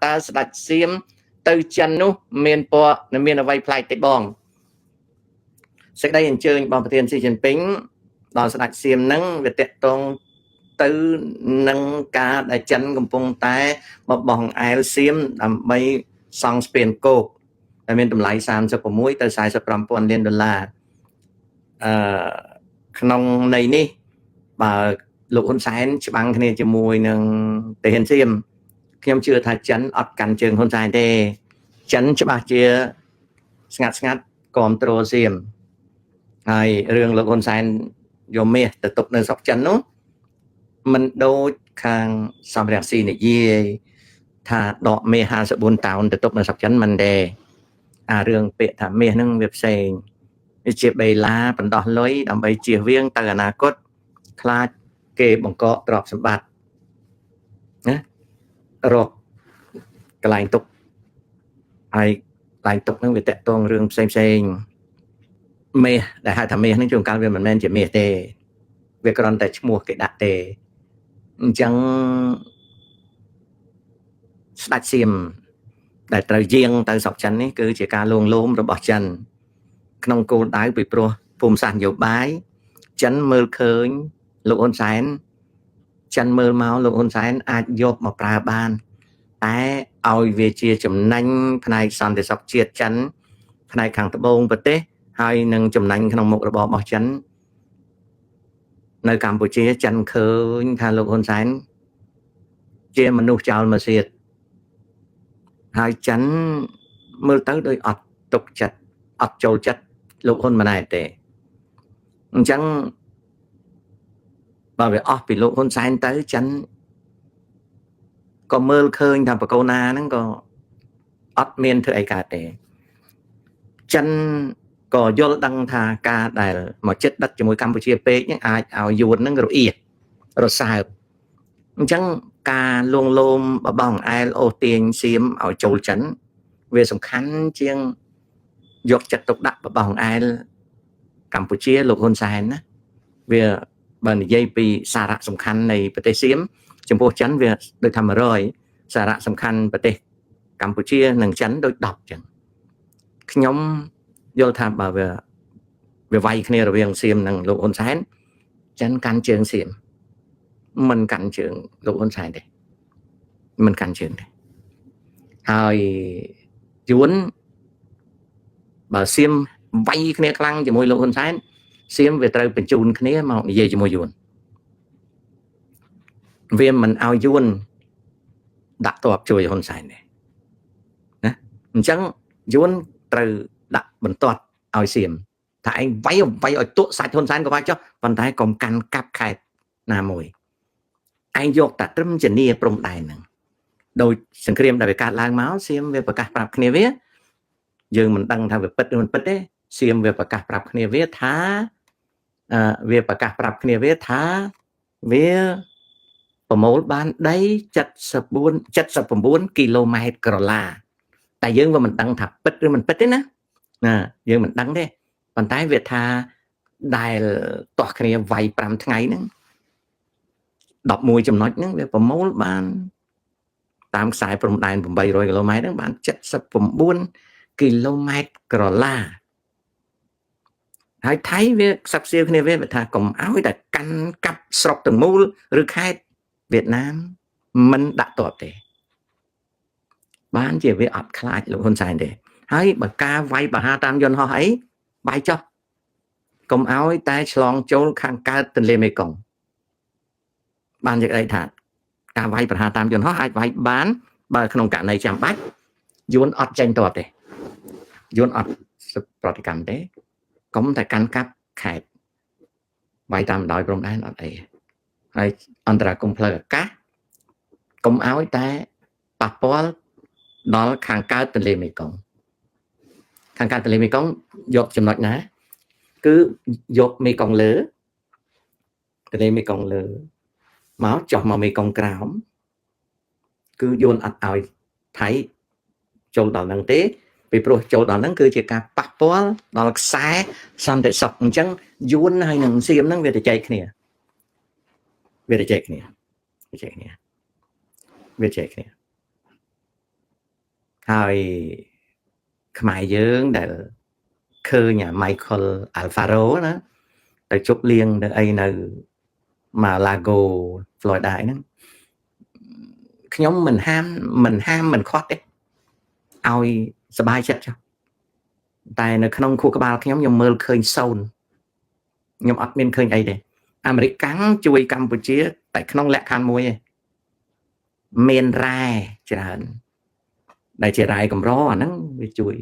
ta sạch xiêm từ chân nú miền po miền ở vay play tây bong sẽ đây anh chơi bằng tiền Xi Jinping đòn sạch xiêm nâng về tiệt tông từ nâng cá đại chân cầm pung tay một bong ai xiêm làm bay song spin cô tại miền tầm lái sàn cho của mũi từ xài sập trăm pon lên $ក្នុងនៃនេះបើលោកហ៊ុនសែនច្បាំងគ្នាជាមួយនឹងតាហ៊ានសៀមខ្ញុំជឿថាចិនអត់កាន់ជើងហ៊ុនសែនទេចិនច្បាស់ជាស្ងាត់គ្រប់គ្រងសៀមហើយរឿងលោកហ៊ុនសែនយកមាសទៅទុកនៅស្រុកចិននោះមិនដូចខាងសំរងស៊ីនិយាយថាដកមាស54តោនទៅទុកនៅស្រុកចិនមិនទេអារឿងពាក្យថាមាសហ្នឹងវាផ្សេងវាជាបេឡាបណ្ដោះលុយដើម្បីជៀសវាងទៅអនាគតខ្លាចគេបង្កកទ្រព្យសម្បត្តិណារកកន្លែងទុកហើយកន្លែងទុកហ្នឹងវាតកតងរឿងផ្សេងមាសដែលហៅថាមាសហ្នឹងជួនកាលវាមិនមែនជាមាសទេវាគ្រាន់តែឈ្មោះគេដាក់ទេអញ្ចឹងស្ដេចសៀមដែលត្រូវយាងទៅស្រុកចិននេះគឺជាការលួងលោមរបស់ចិនក្នុងគោលដៅពីព្រោះភូមិសាស្ត្រនយោបាយចិនមើលឃើញលោកហ៊ុនសែនចិនមើលមកលោកហ៊ុនសែនអាចយកមកប្រើបានតែឲ្យវាជាចំណេញផ្នែកសន្តិសុខជាតិចិនផ្នែកខាងត្បូងប្រទេសហើយនឹងចំណេញក្នុងមុខរបររបស់ចិននៅកម្ពុជាចិនឃើញថាលោកហ៊ុនសែនជាមនុស្សចោលមកសៀតហើយចិនមើលទៅដោយអត់ទុកចិត្តអត់ចូលចិត្តលោកហ៊ុនម៉ាណែតទេអញ្ចឹងបើវាអស់ពីលោកហ៊ុនសែនទៅចិនក៏មើលឃើញថាបកូណាហ្នឹងក៏អត់មានធ្វើអីកើតទេចិនក៏យល់ដឹងថាការដែលមកចិត្តដឹកជាមួយកម្ពុជាពេកហ្នឹងអាចឲ្យយួនហ្នឹងរអៀសរសើបអញ្ចឹងការលួងលោមបបងអែលអូសទាញសៀមឲ្យចូលចិនវាសំខាន់ជាងយកចិត្តទុកដាក់បបងអែលកម្ពុជាលោកហ៊ុនសែនណាវាបើនិយាយពីសារៈសំខាន់នៃប្រទេសសៀមចំពោះចិនវាដូចថា100សារៈសំខាន់ប្រទេសកម្ពុជានិងចិនដូច10ចឹងខ្ញុំយល់ថាបើវាវាយគ្នារវាងសៀមនិងលោកហ៊ុនសែនចិនកាន់ជើងសៀមមិនកាន់ជើងលោកហ៊ុនសែនទេមិនកាន់ជើងទេហើយយួនបើសៀមវាយគ្នាខ្លាំងជាមួយលោកហ៊ុនសែនសៀមវាត្រូវបញ្ជូនគ្នាមកនិយាយជាមួយយួនវាមិនឲ្យយួនដាក់ទ័ពជួយហ៊ុនសែនទេណាអញ្ចឹងយួនត្រូវដាក់បន្ទាត់ឲ្យសៀមថាឯងវាយឲ្យទក់សាច់ហ៊ុនសែនក៏វាយចុះប៉ុន្តែកុំកាន់កាប់ខេត្តណាមួយឯងយកតែត្រឹមជំនាព្រំដែនហ្នឹងដោយសង្គ្រាមដែលវាកើតឡើងមកសៀមវាប្រកាសប្រាប់គ្នាវាយើងមិនដឹងថាវាពិតឬមិនពិតទេសៀមវាប្រកាសប្រាប់គ្នាវាថាវាប្រមូលបានដី79គីឡូម៉ែត្រក្រឡាតែយើងវាមិនដឹងថាពិតឬមិនពិតទេណាយើងមិនដឹងទេប៉ុន្តែវាថាដែលទាស់គ្នាវាយ5ថ្ងៃហ្នឹង11ចំណុចហ្នឹងវាប្រមូលបានតាមខ្សែព្រំដែន800គីឡូម៉ែត្រហ្នឹងបាន79គីឡូម៉ែត្រក្រឡាហើយថៃវាខ្សឹបសៀវគ្នាវាថាកុំឲ្យតែកាន់កាប់ស្រុកទាំងមូលឬខេត្តវៀតណាមមិនដាក់ទ័ពទេបានជាវាអត់ខ្លាចលោកហ៊ុនសែនទេហើយបើការវាយបហាតាមយន្តហោះអីបាយចុះកុំឲ្យតែឆ្លងចូលខាងកើតទន្លេមេគង្គបាននិយាយថាការវាយបហាតាមយន្តហោះអាចវាយបានបើក្នុងករណីចាំបាច់យួនអត់ចេញទ័ពទេយួនអត់ប្រតិកម្មទេកុំតែកាន់កាប់ខេត្តវាយតាមដោយព្រំដែនអត់អីហើយអន្តរាគមន៍ផ្លូវអាកាសកុំឲ្យតែប៉ះពាល់ដល់ខាងកើតទន្លេមេគង្គខាងកើតទន្លេមេគង្គយកចំណុចណាគឺយកមេគង្គលើទន្លេមេគង្គលើមកចុះមកមេគង្គក្រោមគឺយួនអត់ឲ្យថៃចូលដល់ហ្នឹងទេពីព្រោះចូលដល់ហ្នឹងគឺជាការប៉ះពាល់ដល់ខ្សែសន្តិសុខអញ្ចឹងយួនហើយនឹងសៀមហ្នឹងវាទៅចែកគ្នា ហើយខ្មែរយើងដែលឃើញអា Michael Alfaro ណាទៅជប់លៀងនៅអីនៅ Mar-a-Lago Florida ហ្នឹងខ្ញុំមិនហាមមិនខ្វាត់ទេឲ្យសบายចិត្តចុះតែនៅក្នុងខួរក្បាលខ្ញុំមើលឃើញសូន្យខ្ញុំអត់មានឃើញអីទេអាមេរិកកាំងជួយកម្ពុជាតែក្នុងលក្ខខណ្ឌមួយឯងមានរ៉ែច្រើនដែលជារ៉ែកម្រអាហ្នឹងវាជួយ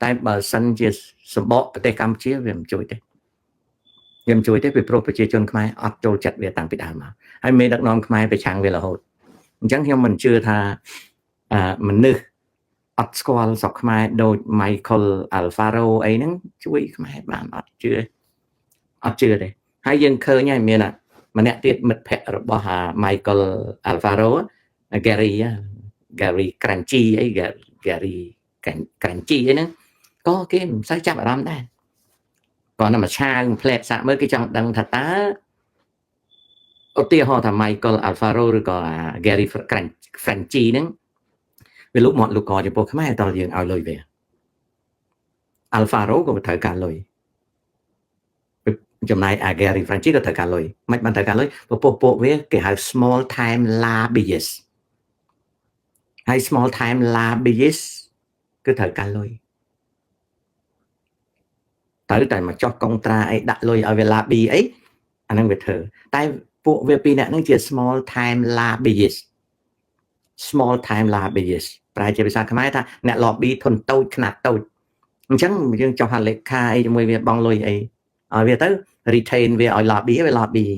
តែបើសិនជាសម្បកប្រទេសកម្ពុជាវាមិនជួយទេវាមិនជួយទេពីព្រោះប្រជាជនខ្មែរអត់ចូលចិត្តវាតាំងពីដើមមកហើយមេដឹកនាំខ្មែរប្រឆាំងវារហូតអញ្ចឹងខ្ញុំមិនជឿថាមនុស្សអត់ស្គាល់ស្រុកខ្មែរដូច Michael Alfaro អីហ្នឹងជួយខ្មែរបានអត់ជឿទេហើយយើងឃើញហើយមានម្នាក់ទៀតមិត្តភ័ក្តិរបស់ Michael Alfaro Gary Crunchy អី Gary Crunchy អីហ្នឹងក៏គេមិនសូវចាប់អារម្មណ៍ដែរគាត់តែមកឆាងផ្លែសាក់មើលគេចង់ដឹងថាតើឧទាហរណ៍ថា Michael Alfaro ឬក៏ Gary Crunchy ហ្នឹងវាលុកមាត់លុកកចំពោះខ្មែរតើយើងឲ្យលុយវា Alfaro ក៏ត្រូវការលុយចំណាយ Gary Crunchy ក៏ត្រូវការលុយមិនបានត្រូវការលុយពួកវាគេហៅ small time lobbyist ហើយ small time lobbyist គឺត្រូវការលុយត្រូវតែមកចោះកុងត្រាអីដាក់លុយឲ្យវា lobby អីអាហ្នឹងវាធ្វើតែពួកវាពីរនាក់ហ្នឹងជា small time lobbyist ប្រែជាភាសាខ្មែរថាអ្នក lobby ធុនតូចខ្នាតតូចអញ្ចឹងយើងចោះហត្ថលេខាអីជាមួយវាបងលុយអីឲ្យវាទៅ retain វាឲ្យ lobby វា lobby ឲ្យ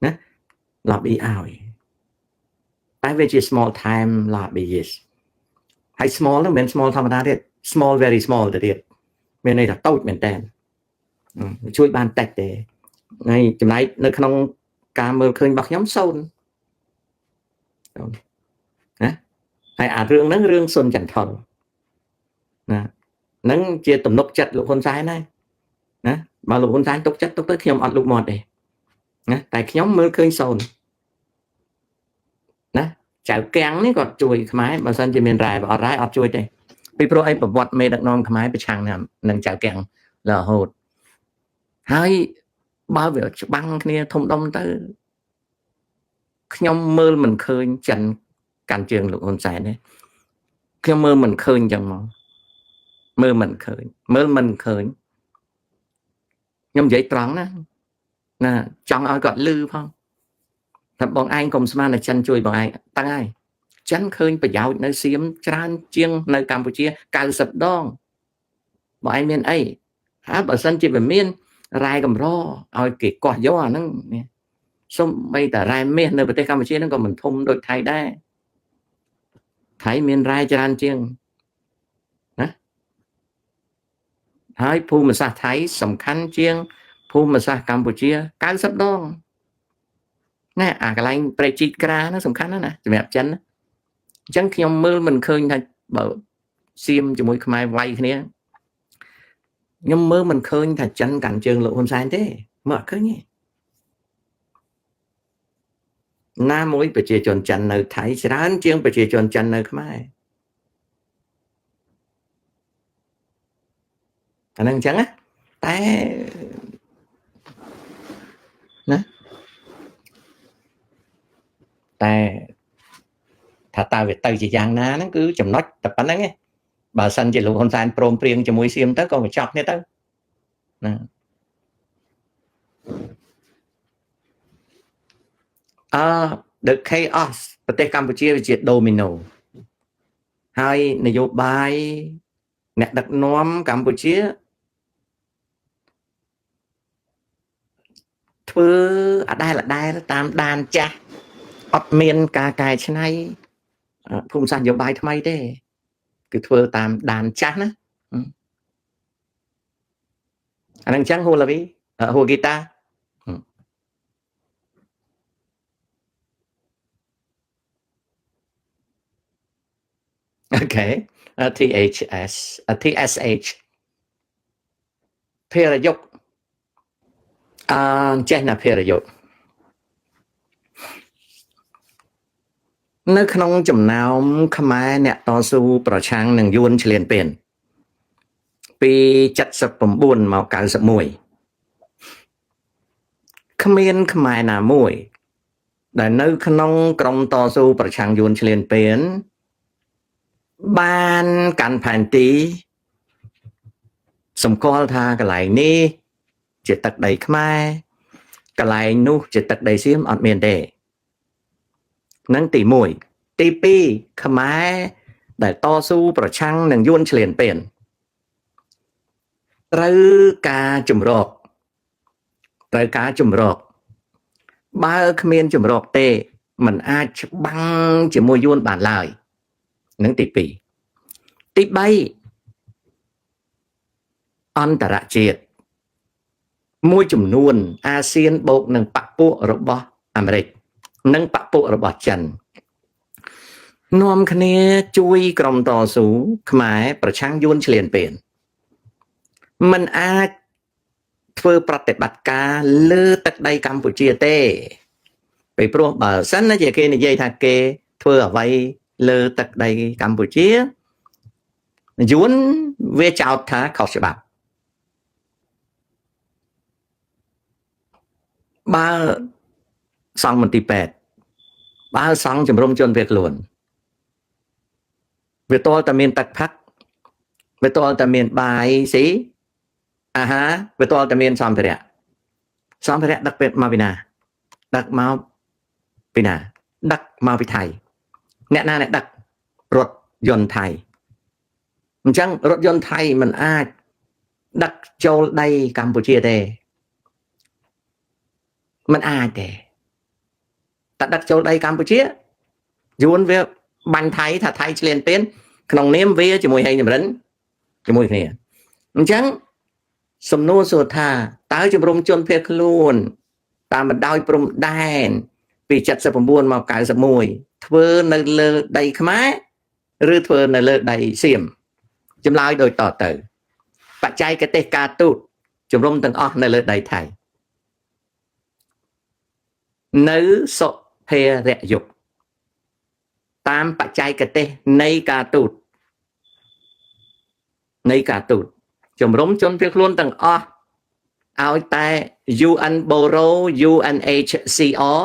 ណា lobby ឲ្យតែវាជា small time lobbyist ហើយ small ហ្នឹងមិនមែន small ធម្មតាទេ small very small ទៅទៀតមានន័យថាតូចមែនតើជួយបានតិចទេហើយចំណែកនៅក្នុងការមើលឃើញរបស់ខ្ញុំសូន្យណាហើយអារឿងហ្នឹងរឿងសុនចន្ទថុលណាហ្នឹងជាទំនុកចិត្តលោកហ៊ុនសែនណាបើលោកហ៊ុនសែនទុកចិត្តទុកទៅខ្ញុំអត់លុកមាត់ទេណាតែខ្ញុំមើលឃើញសូន្យណាចៅកាំងនេះគាត់ជួយខ្មែរបើសិនជាមានរ៉ែបើអត់រ៉ែអត់ជួយទេពីព្រោះអីប្រវត្តិមេដឹកនាំខ្មែរប្រឆាំងនឹងចៅកាំងរហូតហើយបើវាច្បាំងគ្នាធំដុំទៅខ្ញុំមើលមិនឃើញចិនកាន់ជើងលោកហ៊ុនសែនទេខ្ញុំមើលមិនឃើញអញ្ចឹងមកមើលមិនឃើញខ្ញុំនិយាយត្រង់ណាចង់ឲ្យគាត់លឺផងតែបងឯងកុំស្មានតែចិនជួយបងឯងតាំងហើយចិនឃើញប្រយោជន៍នៅសៀមច្រើនជាងនៅកម្ពុជា90ដងបងឯងមានអីហើយបើសិនជាវាមានរ៉ែកម្រឲ្យគេកោះយកអាហ្នឹងសូម្បីតែរ៉ែមាសនៅប្រទេសកម្ពុជាហ្នឹងក៏មិនធំដូចថៃដែរថៃមានរ៉ែច្រើនជាងណាហើយភូមិសាស្ត្រថៃសំខាន់ជាងភូមិសាស្ត្រកម្ពុជា90ដងណាអាកន្លែងព្រែកជីកក្រាហ្នឹងសំខាន់ណាស់សម្រាប់ចិនអញ្ចឹងខ្ញុំមើលមិនឃើញថាបើសៀមជាមួយខ្មែរវាយគ្នាខ្ញុំមើលមិនឃើញថាចិនកាន់ជើងលោកហ៊ុនសែនទេមើលអត់ឃើញទេណាមួយប្រជាជនចិននៅថៃច្រើនជាងប្រជាជនចិននៅខ្មែរអាហ្នឹងអញ្ចឹងណាតែណាតែថាតើវាទៅជាយ៉ាងណាហ្នឹងគឺចំណុចតែប៉ុណ្្នឹងឯងបើសិនជាលោកហ៊ុនសែនព្រមព្រៀងជាមួយសៀមទៅក៏បញ្ចប់គ្នាទៅណាthe chaos ប្រទេសកម្ពុជាវាជា domino ហើយនយោបាយអ្នកដឹកនាំកម្ពុជាធ្វើអដែលតាមដានចាស់អត់មានការកែច្នៃភូមិសាស្ត្រនយោបាយថ្មីទេគឺធ្វើតាមដានចាស់ណាអានឹងអញ្ចឹងហួរឡាវីហួរហ្គីតាអូខេ TSH ភារយុគចេះណាភារយុគ នៅក្នុងចំណោមខ្មែរអ្នកតស៊ូប្រឆាំងនឹងយួនឈ្លានពានពី79មក91គ្មានខ្មែរណាមួយដែលនៅក្នុងក្រុមតស៊ូប្រឆាំងយួនឈ្លានពានបានកាន់ផែនទីសម្គាល់ថាកន្លែងនេះជាទឹកដីខ្មែរកន្លែងនោះជាទឹកដីសៀមអត់មានទេនឹងទី1ទី2ខ្មែរដែលតស៊ូប្រឆាំងនឹងយួនឈ្លានពានត្រូវការជំរកបើគ្មានជំរកទេมันអាចច្បាំងជាមួយយួនបានឡើយនឹងទី2ទី3អន្តរជាតិមួយចំនួនអាស៊ានបូកនឹងបពុរបស់អាមេរិកនិងបពុរបស់ចិននាំគ្នាជួយក្រុមតស៊ូខ្មែរប្រឆាំងយួនឈ្លានពានมันអាចធ្វើប្រតិបត្តិការលើទឹកដីកម្ពុជាទេពីព្រោះបើសិនណាជាគេនិយាយថាគេធ្វើអ្វីលើទឹកដីកម្ពុជាយួនវាចោទថាខុសច្បាប់បើសង់មន្ទីរពេទ្យបើសង់ជំរំជនភៀសខ្លួនវាតលតែមានទឹកផឹកវាតលតែមានបាយស៊ីអាហារវាតលតែមានសម្ភារៈដឹកមកពីណាដឹកមកពីណាដឹកមកពីថៃអ្នកណាដឹករថយន្តថៃអញ្ចឹងរថយន្តថៃมันអាចដឹកចូលដីកម្ពុជាទេมันអាចទេតែដឹកចូលដីកម្ពុជាយួនវាបាញ់ថៃថាថៃឈ្លានពានក្នុងនាមវាជាមួយហេងចម្រិនជាមួយគ្នាអញ្ចឹងសំណួរសួរថាតើជំរំជនភៀសខ្លួនតាមបណ្ដោយព្រំដែនពី79មក91ធ្វើនៅលើដីខ្មែរឬធ្វើនៅលើដីសៀមចម្លើយដូចតទៅបច្ចេកទេសការទូតជំរំទាំងអស់នៅលើដីថៃនៅសុភារៈយុគតាមបច្ចេកទេសនៃការទូតជំរំជនភៀសខ្លួនទាំងអស់ឲ្យតែ UN Bureau UNHCR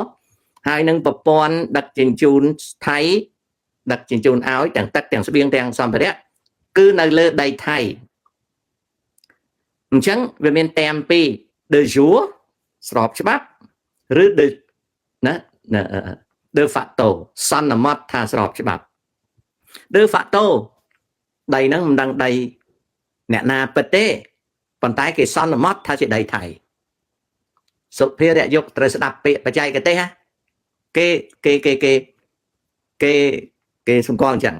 ហើយនឹងប្រព័ន្ធដឹកជញ្ជូនថៃដឹកជញ្ជូនឲ្យទាំងទឹកទាំងស្បៀងទាំងសម្ភារៈគឺនៅលើដីថៃអញ្ចឹងវាមានតែមពី de jure ស្របច្បាប់ឬ de facto សន្មត់ថាស្របច្បាប់ de facto ដីហ្នឹងមិនដឹងដីអ្នកណាពិតទេប៉ុន្តែគេសន្មត់ថាជាដីថៃសុភារៈយុគត្រូវស្ដាប់ពាក្យបច្ចេកទេសគេសម្គាល់អញ្ចឹង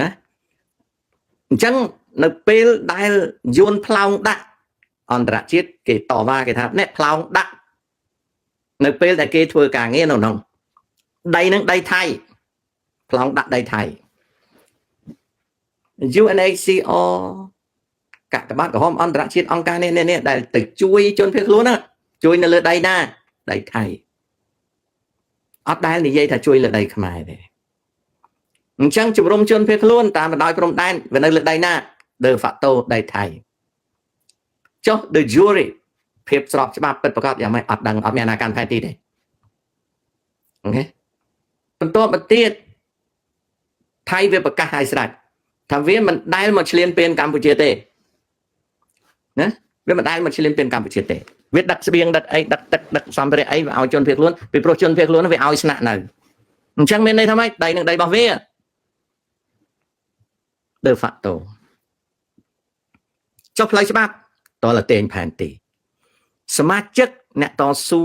ណាអញ្ចឹងនៅពេលដែលយួនផ្លោងដាក់អន្តរជាតិគេតវ៉ាគេថាអ្នកផ្លោងដាក់នៅពេលដែលគេធ្វើការងារនៅក្នុងដីនឹងដីថៃផ្លោងដាក់ដីថៃ UNHCR កាកបាទក្រហមអន្តរជាតិអង្គការនេះដែលទៅជួយជនភៀសខ្លួនណាជួយនៅលើដីណាដីថៃអត់ដែលនិយាយថាជួយលើដីខ្មែរទេអញ្ចឹងជំរំជនភៀសខ្លួនតាមបណ្ដោយព្រំដែនវានៅលើដីណា de facto ដីថៃចុះ de jure ភាពស្របច្បាប់ពិតប្រាកដយ៉ាងម៉េចអត់ដឹងអត់មានអាការផែនទីទេអូខេបន្តមកទៀតថៃវាប្រកាសឲ្យស្រេចថាវាមិនដែលមកឈ្លានពានកម្ពុជាទេណាវាមិនដែលមកឈ្លានពានកម្ពុជាទេវាដឹកស្បៀងដឹកអីដឹកទឹកដឹកសម្ភារៈអីវាឲ្យជនភៀសខ្លួនពីព្រោះជនភៀសខ្លួនវាឲ្យស្នាក់នៅអញ្ចឹងមានន័យថាម៉េចដីនឹងដីរបស់វា de facto ចុះផ្លូវច្បាប់តលតែងផែនទីសមាជិកអ្នកតស៊ូ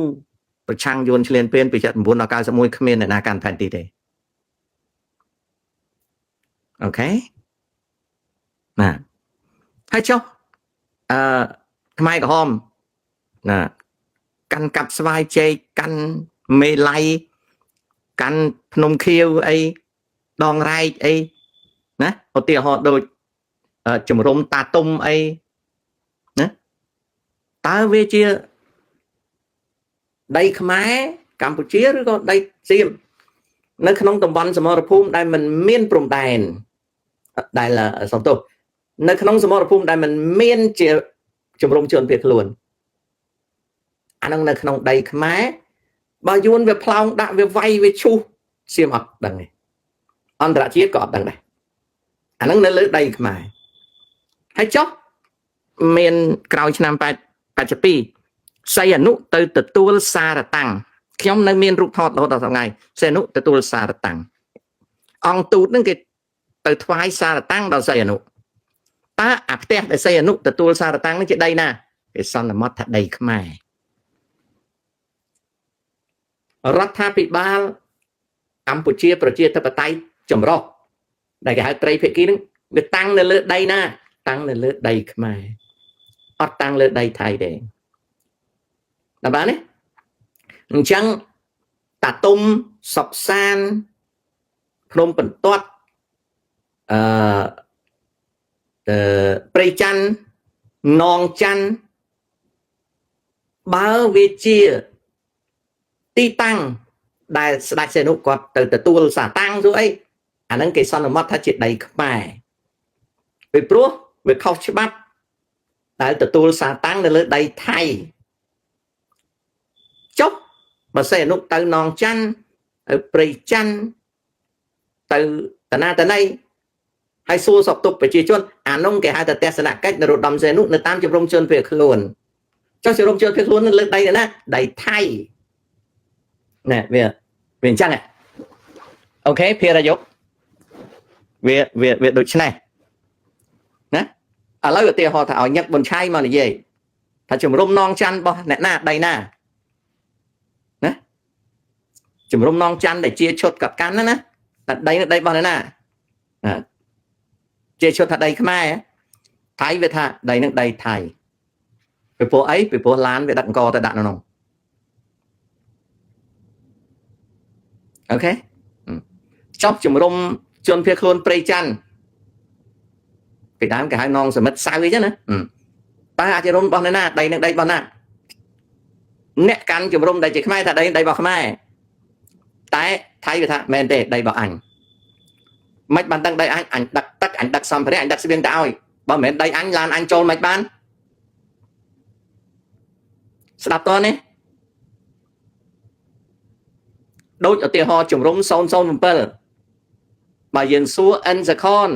ប្រឆាំងយួនឈ្លានពានពី79ដល់91គ្មានអ្នកណាកាន់ផែនទីទេអូខេណាហើយចុះខ្មែរក្រហមណាកាន់កាប់ស្វាយចេកកាន់មេឡៃកាន់ភ្នំខៀវអីដងរែកអីណាឧទាហរណ៍ដូចជំរំតាទុំអីណាតើវាជាដីខ្មែរកម្ពុជាឬក៏ដីសៀម nơi không tầm bắnសមរភូមិដែលមិនមានព្រំដែនដែលសំទោសនៅក្នុងសមរភូមិដែលមិនមានជាជំរំជនភៀសខ្លួនអានឹងនៅក្នុងដីខ្មែរបើយួនវាផ្លោងដាក់វាវាយវាឈូសសៀមអត់ដឹងទេអន្តរជាតិក៏អត់ដឹងដែរអានឹងនៅលើដីខ្មែរហើយចុះមានក្រោយឆ្នាំ82សីហនុទៅទទួលសារតាំងខ្ញុំនៅមានរូបថតរហូតដល់ថ្ងៃសីហនុទទួលសារតាំងអង្គទូតនឹងគេទៅថ្វាយសារតាំងដល់សីហនុតើអាផ្ទះដែលសីហនុទទួលសារតាំងនេះជាដីណាគេសន្មតថាដីខ្មែររដ្ឋាភិបាលកម្ពុជាប្រជាធិបតេយ្យចម្រុះដែលគេហៅត្រីភាគីនឹងវាតាំងនៅលើដីណាតាំងនៅលើដីខ្មែរអត់តាំងលើដីថៃទេដល់បានទេអញ្ចឹងតាតុំសុកសានភ្នំបន្ទាត់ព្រៃច័ន្ទនងច័ន្ទបើវាជាទីតាំងដែលស្ដេចសីហនុគាត់ទៅទទួលសារតាំងទៅអីអាហ្នឹងគេសន្មតថាជាដីខ្មែរពីព្រោះវាខុសច្បាប់ដែលទទួលសារតាំងនៅលើដីថៃចុះបើសីហនុទៅនងច័ន្ទទៅព្រៃច័ន្ទទៅតាណាតាណីហើយសួរសពទុកប្រជាជនអានោះគេហៅថាទស្សនកិច្ចនរោត្តមសីហនុនៅតាមជំរំជនភៀសខ្លួនចុះជំរំជនភៀសខ្លួននៅលើដីណាដីថៃណែវាអញ្ចឹងអូខេភារយុគវាដូចនេះណាឥឡូវឧទាហរណ៍ថាឲ្យញឹកប៊ុនឆៃមកនិយាយថាជំរំនងច័ន្ទរបស់អ្នកណាដីណាណាជំរំនងច័ន្ទដែលជាឈុតកកាន់ណាតែដីរបស់អ្នកណាជាឈុតថាដីខ្មែរថៃវាថាដីនឹងដីថៃពីព្រោះអីពីព្រោះឡានវាដឹកអង្គទៅដាក់នៅនោះអូខេចប់ជំរំជនភៀសខ្លួនព្រៃច័ន្ទពីដើមគេហៅនងសមិទ្ធសៅអីចឹងណាតើអាចជំរំរបស់ណាដីនឹងដីរបស់ណាអ្នកកាន់ជំរំដែលជាខ្មែរថាដីរបស់ខ្មែរតែថៃវាថាមែនទេដីរបស់អញមិនបានដឹងដីអញដឹកទឹកអញដឹកសម្ភារៈអញដឹកស្បៀងទៅឲ្យបើមិនមែនដីអញឡានអញចូលមិនបានស្ដាប់តើនេះដូចឧទាហរណ៍ជំរំ007បើយើងសួរអិនសខន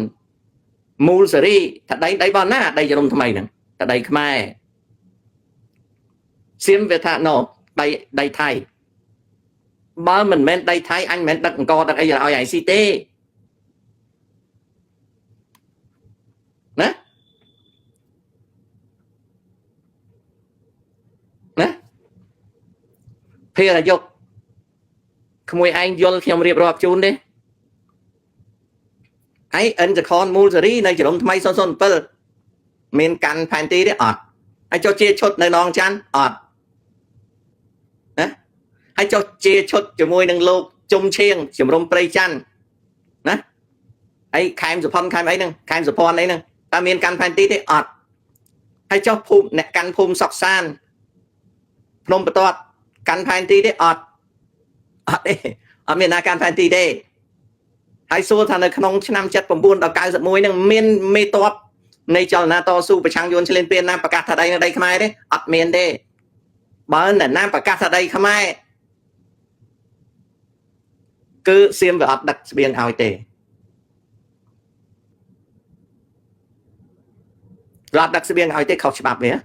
មូលសេរីថាដីរបស់ណាដីជំរំថ្មីហ្នឹងថាដីខ្មែរសៀមវាថាណូដីថៃបើមិនមែនដីថៃអញមិនមែនដឹកអង្គដឹកអីឲ្យស៊ីទេណាភារយុគក្មួយឯងយល់ខ្ញុំរៀបរាប់ជូនទេហើយអិនសខនមូលសេរីនៅជំរំថ្មី007មានកាន់ផែនទីទេអត់ហើយចុះជាឈុតនៅនងច័ន្ទអត់ណាហើយចុះជាឈុតជាមួយនឹងលោកជុំឈៀងជំរំព្រៃច័ន្ទណាហើយខេមសុផាន់ខេមអីហ្នឹងខេមសុភ័ណ្ឌអីហ្នឹងតើមានកាន់ផែនទីទេអត់ហើយចុះភូមិអ្នកកាន់ភូមិសុកសានភ្នំបន្ទាត់កាន់ផែនទីទេអត់ទេអត់មានណាកាន់ផែនទីទេហើយសួរថានៅក្នុងឆ្នាំ79ដល់91ហ្នឹងមានមេតបនៃចលនាតស៊ូប្រឆាំងយួនឆ្លៀនពៀនណាប្រកាសថាដីនៅដីខ្មែរទេអត់មានទេបើអ្នកណាប្រកាសថាដីខ្មែរគឺសៀមវាអត់ដឹកស្បៀងឲ្យទេរដ្ឋដឹកស្បៀងឲ្យទេខុសច្បាប់វាណា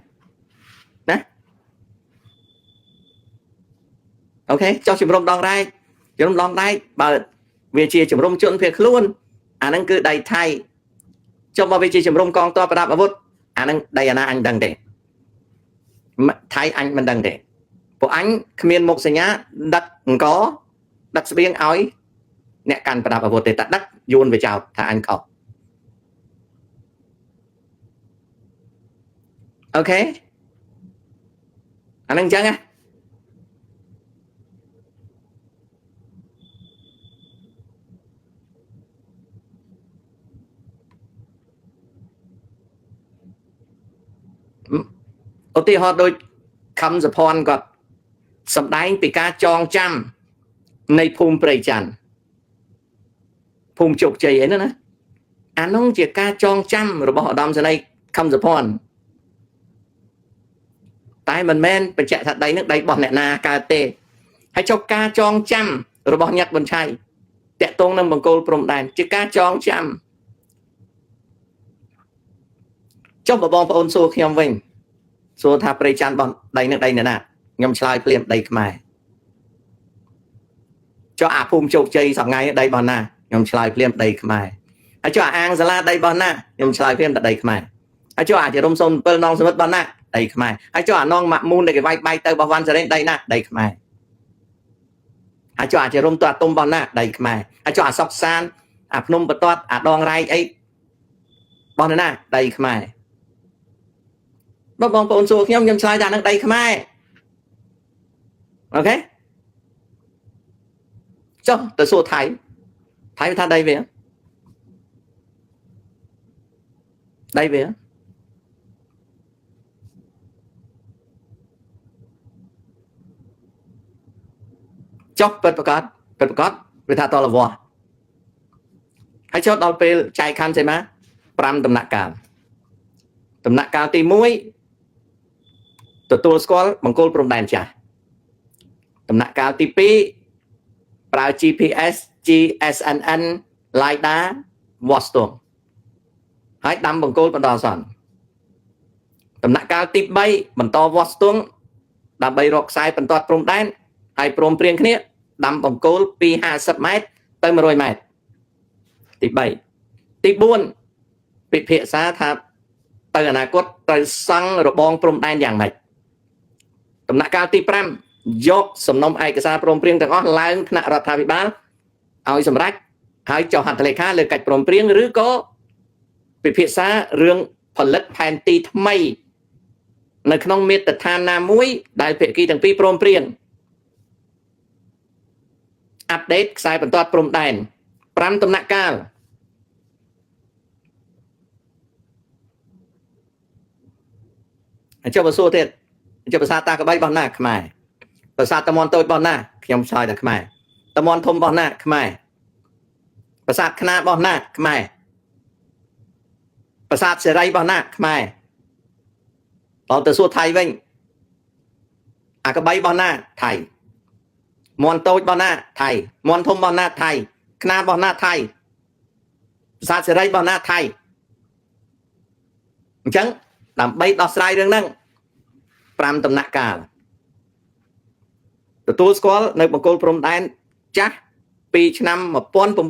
អូខេចុះជំរំដងរែកបើវាជាជំរំជនភៀសខ្លួនអាហ្នឹងគឺដីថៃចុះបើវាជាជំរំកងទ័ពប្រដាប់អាវុធអាហ្នឹងដីអាណាអញដឹងទេថៃអញមិនដឹងទេពួកអញគ្មានមុខសញ្ញាដឹកអង្គដឹកស្បៀងឲ្យអ្នកកាន់ប្រដាប់អាវុធទេតែដឹកយួនវាចោទថាអញខុសអូខេអាហ្នឹងអញ្ចឹងណាឧទាហរណ៍ដូចខំសុភ័ណ្ឌគាត់សម្ដែងពីការចងចាំនៃភូមិព្រៃច័ន្ទ ភូមិជោគជ័យអីណាអានោះជាការចងចាំរបស់ឧត្តមសេនីយ៍ខឹមសុភ័ណ្ឌតែមិនមែនបញ្ជាក់ថាដីនឹងដីរបស់អ្នកណាកើតទេហើយចុះការចងចាំរបស់ញាតិប៊ុនឆៃតកតងនឹងបង្គោលព្រំដែនជាការចងចាំចុះបងប្អូនសួរខ្ញុំវិញសួរថាព្រៃច័ន្ទបងដីនឹងដីអ្នកណាខ្ញុំឆ្លើយភ្លាមដីខ្មែរចុះអាភូមិជោគជ័យសប្ងៃដីរបស់ណាខ្ញុំឆ្លើយភ្លាមដីខ្មែរហើយចុះអាងសាលាដីរបស់ណាខ្ញុំឆ្លើយភ្លាមដីខ្មែរហើយចុះអាចរុំ07នងសមិទ្ធរបស់ណាដីខ្មែរហើយចុះអានងម៉ាក់មូនដែលគេវាយបែកទៅរបស់វ៉ាន់សេរីដីណាដីខ្មែរហើយចុះអាចរុំទៅអាតុំរបស់ណាដីខ្មែរហើយចុះអាសុកសានអាភ្នំបន្ទាត់អាដងរ៉ែកអីរបស់ណាដីខ្មែរបងប្អូនសួរខ្ញុំឆ្លើយថានឹងដីខ្មែរអូខេចុះទៅសួរថៃថាដីវាចុះពិតប្រកបវាថាតលវ៉ាហើយចុះដល់ពេលចែកខណ្ឌស្អីមក5ដំណាក់កាលទី1ទទួលស្គាល់បង្គោលព្រំដែនចាស់ដំណាក់កាលទី2ប្រើ GPS GSNN LiDAR វាស់ស្ទង់ហើយដាំបង្គោលបន្តអាសន្នដំណាក់កាលទី3បន្តវាស់ស្ទង់ដើម្បីរកខ្សែបន្ទាត់ព្រំដែនហើយព្រមព្រៀងគ្នាដាំបង្គោលពី50ម៉ែត្រទៅ100ម៉ែត្រទី3ទី4ពិភាក្សាថាទៅអនាគតត្រូវសង់របងព្រំដែនយ៉ាងម៉េចដំណាក់កាលទី5យកសំណុំឯកសារព្រមព្រៀងទាំងអស់ឡើងថ្នាក់រដ្ឋាភិបាលឲ្យសម្រេចហើយចុះហត្ថលេខាលើកិច្ចព្រមព្រៀងឬក៏ពិភាក្សារឿងផលិតផែនទីថ្មីនៅក្នុងមាត្រដ្ឋានណាមួយដែលភាគីទាំងពីរព្រមព្រៀងអាប់ដេតខ្សែបន្ទាត់ព្រំដែន5ដំណាក់កាលចុះបើសួរទៀតចុះភាសាតាក្បៃរបស់ណាខ្មែរភាសាតមន់តូចរបស់ណាខ្ញុំឆ្លើយថាខ្មែរតមន់ធំរបស់ណាខ្មែរភាសាខ្នាតរបស់ណាខ្មែរភាសាសេរីរបស់ណាខ្មែរដល់ទៅសួរថៃវិញអាក្បៃរបស់ណាថៃមន់តូចរបស់ណាថៃមន់ធំរបស់ណាថៃខ្នាតរបស់ណាថៃភាសាសេរីរបស់ណាថៃអញ្ចឹងដើម្បីដោះស្រាយរឿងហ្នឹង5ដំណាក់កាលទទួលស្គាល់នៅបង្គោលព្រំដែនចាស់ពីឆ្នាំ1904 1907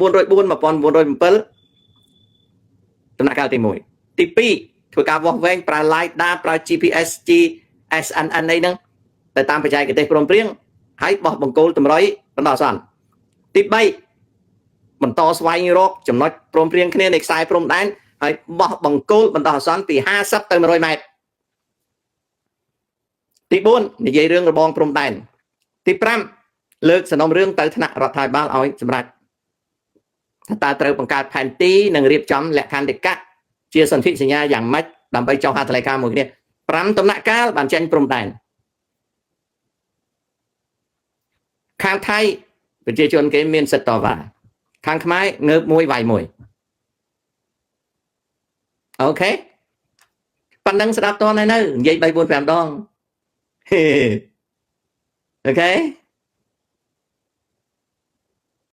ដំណាក់កាលទី1ទី2ធ្វើការវាស់វែងប្រើ LiDAR ប្រើ GPS GSNN អីហ្នឹងទៅតាមបច្ចេកទេសព្រមព្រៀងហើយបោះបង្គោលតម្រុយបន្តអាសន្នទី3បន្តស្វែងរកចំណុចព្រមព្រៀងគ្នានៃខ្សែព្រំដែនហើយបោះបង្គោលបន្តអាសន្នពី50ទៅ100ម៉ែត្រទី4និយាយរឿងរបងព្រំដែនទី5លើកសំណុំរឿងទៅថ្នាក់រដ្ឋាភិបាលឲ្យសម្រេចថាតើត្រូវបង្កើតផែនទីនិងរៀបចំលក្ខន្តិកៈជាសន្ធិសញ្ញាយ៉ាងម៉េចដើម្បីចុះហត្ថលេខាមួយគ្នា5ដំណាក់កាលបានចេញព្រំដែនខាងថៃប្រជាជនគេមានសិទ្ធិតវ៉ាខាងខ្មែរងើបមួយវាយមួយអូខេប៉ុណ្ណឹងស្ដាប់តើនៅនិយាយ3 4 5ដងអូខេ